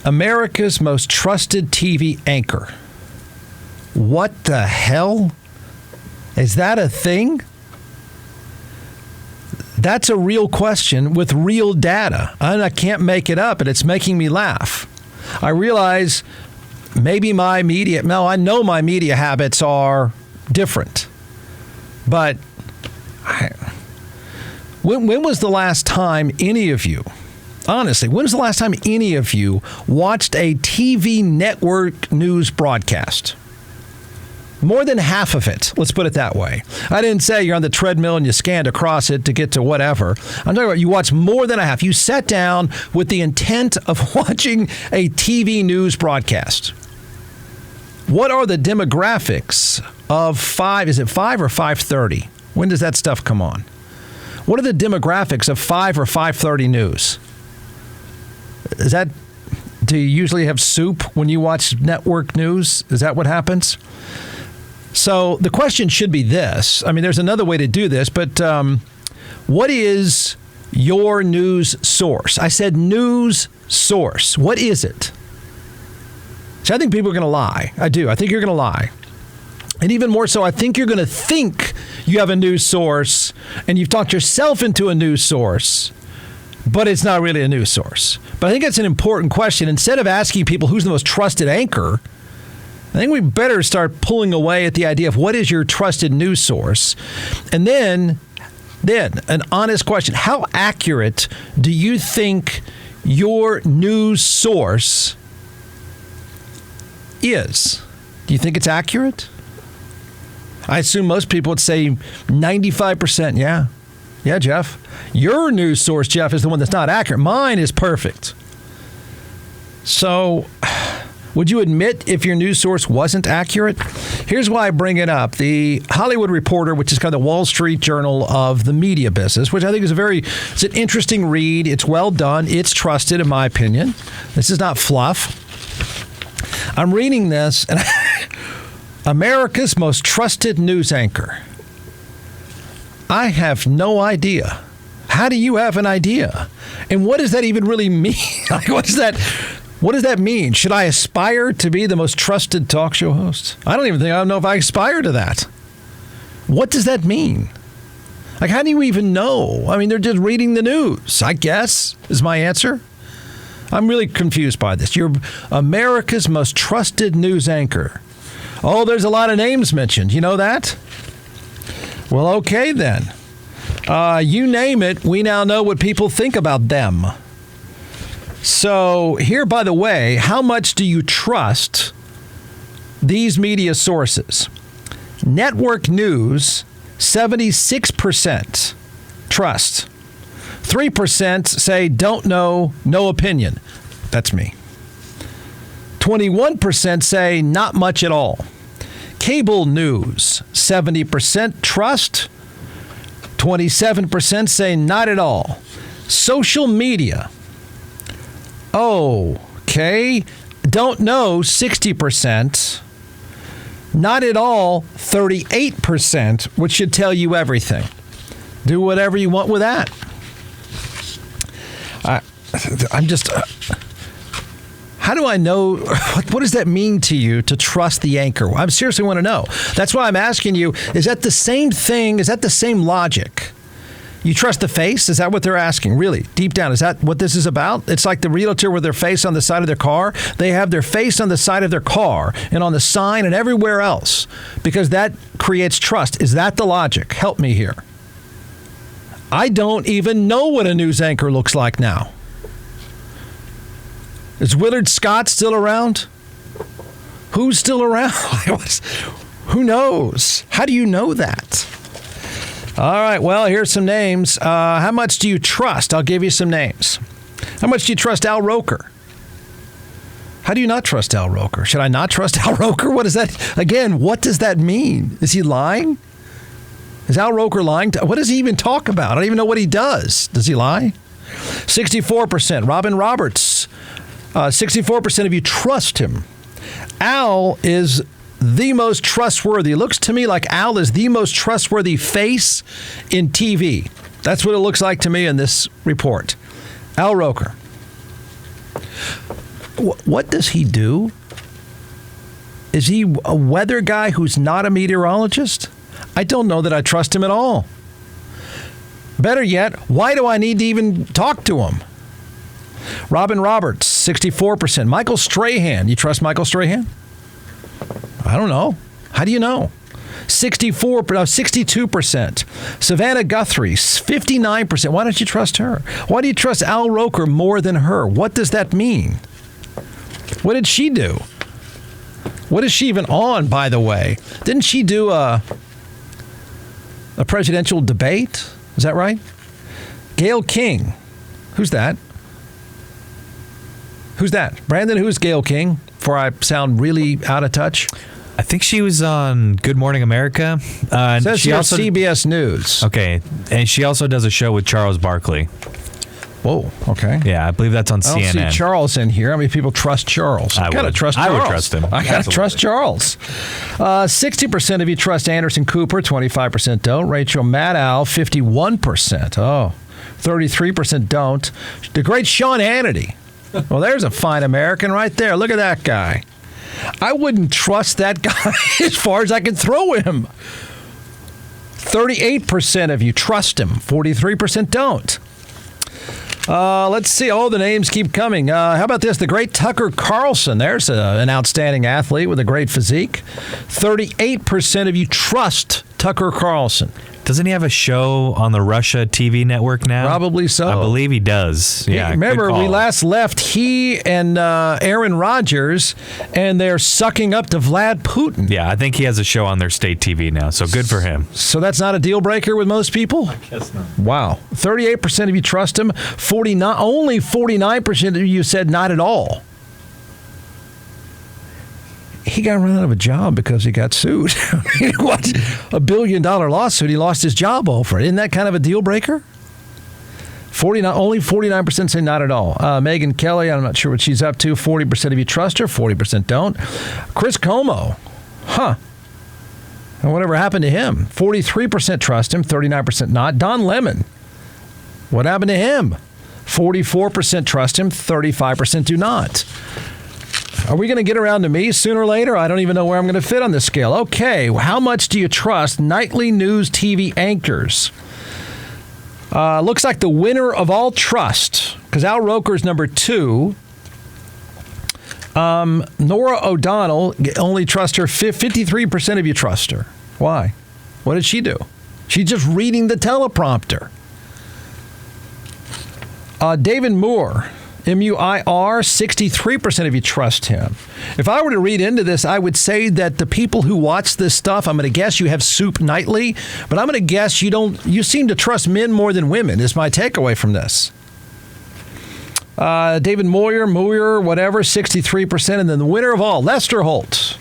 America's most trusted TV anchor. What the hell? Is that a thing? That's a real question with real data. And I can't make it up, and it's making me laugh. I realize maybe I know my media habits are different. But when was the last time any of you, honestly, when was the last time any of you watched a TV network news broadcast? More than half of it. Let's put it that way. I didn't say you're on the treadmill and you scanned across it to get to whatever. I'm talking about you watched more than a half. You sat down with the intent of watching a TV news broadcast. What are the demographics of 5? Is it 5 or 5:30? When does that stuff come on? What are the demographics of 5 or 5:30 news? Do you usually have soup when you watch network news? Is that what happens? So the question should be this. I mean, there's another way to do this, but what is your news source? I said news source. What is it? So I think people are going to lie. I do. I think you're going to lie. And even more so, I think you're going to think you have a news source and you've talked yourself into a news source, but it's not really a news source. But I think that's an important question. Instead of asking people who's the most trusted anchor, I think we better start pulling away at the idea of what is your trusted news source. And then an honest question. How accurate do you think your news source is? Do you think it's accurate? I assume most people would say 95%. Yeah. Yeah, Jeff. Your news source, Jeff, is the one that's not accurate. Mine is perfect. So would you admit if your news source wasn't accurate? Here's why I bring it up. The Hollywood Reporter, which is kind of the Wall Street Journal of the media business, which I think is it's an interesting read. It's well done. It's trusted, in my opinion. This is not fluff. I'm reading this, and America's most trusted news anchor. I have no idea. How do you have an idea? And what does that even really mean? Like, what does that mean? Should I aspire to be the most trusted talk show host? I don't know if I aspire to that. What does that mean? Like, how do you even know? I mean, they're just reading the news, I guess, is my answer. I'm really confused by this. You're America's most trusted news anchor. Oh, there's a lot of names mentioned. You know that? Well, okay then. You name it, we now know what people think about them. So here, by the way, how much do you trust these media sources? Network news, 76% trust. 3% say don't know, no opinion. That's me. 21% say not much at all. Cable news, 70% trust. 27% say not at all. Social media, okay, don't know, 60%. Not at all, 38%, which should tell you everything. Do whatever you want with that. I'm just... how do I know? What does that mean to you to trust the anchor? I seriously want to know. That's why I'm asking you, is that the same thing? Is that the same logic? You trust the face? Is that what they're asking? Really? Deep down, is that what this is about? It's like the realtor with their face on the side of their car. They have their face on the side of their car and on the sign and everywhere else because that creates trust. Is that the logic? Help me here. I don't even know what a news anchor looks like now. Is Willard Scott still around? Who's still around? Who knows? How do you know that? All right, well, here's some names. How much do you trust? I'll give you some names. How much do you trust Al Roker? How do you not trust Al Roker? Should I not trust Al Roker? What is that? Again, what does that mean? Is he lying? Is Al Roker lying? What does he even talk about? I don't even know what he does. Does he lie? 64%. Robin Roberts. 64% of you trust him. Al is the most trustworthy. It looks to me like Al is the most trustworthy face in TV. That's what it looks like to me in this report. Al Roker. What does he do? Is he a weather guy who's not a meteorologist? I don't know that I trust him at all. Better yet, why do I need to even talk to him? Robin Roberts, 64%. Michael Strahan. You trust Michael Strahan? I don't know. How do you know? 62%. Savannah Guthrie, 59%. Why don't you trust her? Why do you trust Al Roker more than her? What does that mean? What did she do? What is she even on, by the way? Didn't she do a presidential debate? Is that right? Gayle King. Who's that? Who's that? Brandon, who's Gayle King? Before I sound really out of touch. I think she was on Good Morning America. Says she here also CBS News. Okay, and she also does a show with Charles Barkley. Whoa, okay. Yeah, I believe that's on CNN. I don't see Charles in here. How many people trust Charles? I would trust him. I got to trust Charles. 60% of you trust Anderson Cooper, 25% don't. Rachel Maddow, 51%. Oh, 33% don't. The great Sean Hannity. Well, there's a fine American right there. Look at that guy. I wouldn't trust that guy as far as I can throw him. 38% of you trust him. 43% don't. Let's see. Oh, the names keep coming. How about this? The great Tucker Carlson. There's an outstanding athlete with a great physique. 38% of you trust Tucker Carlson. Doesn't he have a show on the Russia TV network now? Probably so. I believe he does. Yeah. Remember, we last left he and Aaron Rodgers, and they're sucking up to Vlad Putin. Yeah, I think he has a show on their state TV now, so good for him. So that's not a deal breaker with most people? I guess not. Wow. 38% of you trust him. Only 49% of you said not at all. He got run out of a job because he got sued. What? $1 billion lawsuit. He lost his job over it. Isn't that kind of a deal breaker? Only 49% say not at all. Megyn Kelly, I'm not sure what she's up to. 40% of you trust her. 40% don't. Chris Como. Huh. And whatever happened to him? 43% trust him. 39% not. Don Lemon. What happened to him? 44% trust him. 35% do not. Are we going to get around to me sooner or later? I don't even know where I'm going to fit on this scale. Okay, how much do you trust nightly news TV anchors? Looks like the winner of all trust, because Al Roker's number 2. Nora O'Donnell, only trust her. 53% of you trust her. Why? What did she do? She's just reading the teleprompter. David Moore. M-U-I-R, 63% of you trust him. If I were to read into this, I would say that the people who watch this stuff, I'm going to guess you have soup nightly, but I'm going to guess you seem to trust men more than women, is my takeaway from this. David Moyer, whatever, 63%. And then the winner of all, Lester Holt.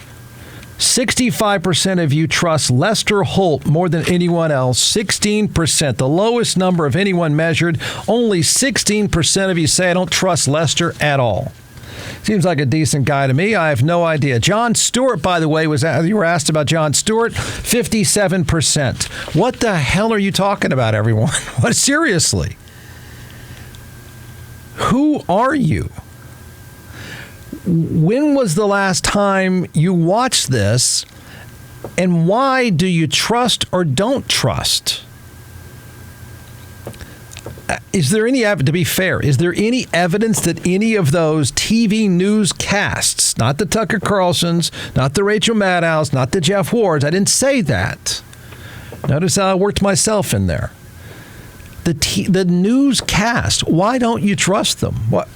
65% of you trust Lester Holt more than anyone else. 16%, the lowest number of anyone measured. Only 16% of you say I don't trust Lester at all. Seems like a decent guy to me. I have no idea. Jon Stewart, by the way, you were asked about Jon Stewart. 57%. What the hell are you talking about, everyone? What? Seriously? Who are you? When was the last time you watched this, and why do you trust or don't trust? Is there any, to be fair, is there any evidence that any of those TV newscasts, not the Tucker Carlsons, not the Rachel Maddows, not the Jeff Wards, I didn't say that. Notice how I worked myself in there. The newscast, why don't you trust them? What?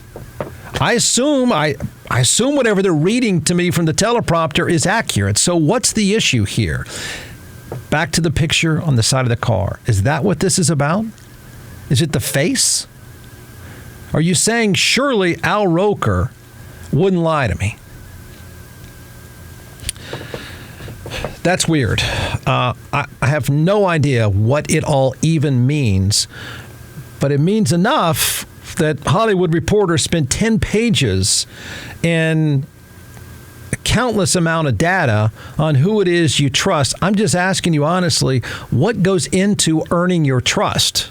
I assume whatever they're reading to me from the teleprompter is accurate. So what's the issue here? Back to the picture on the side of the car. Is that what this is about? Is it the face? Are you saying surely Al Roker wouldn't lie to me? That's weird. I have no idea what it all even means, but it means enough that Hollywood Reporter spent 10 pages in a countless amount of data on who it is you trust. I'm just asking you honestly, what goes into earning your trust?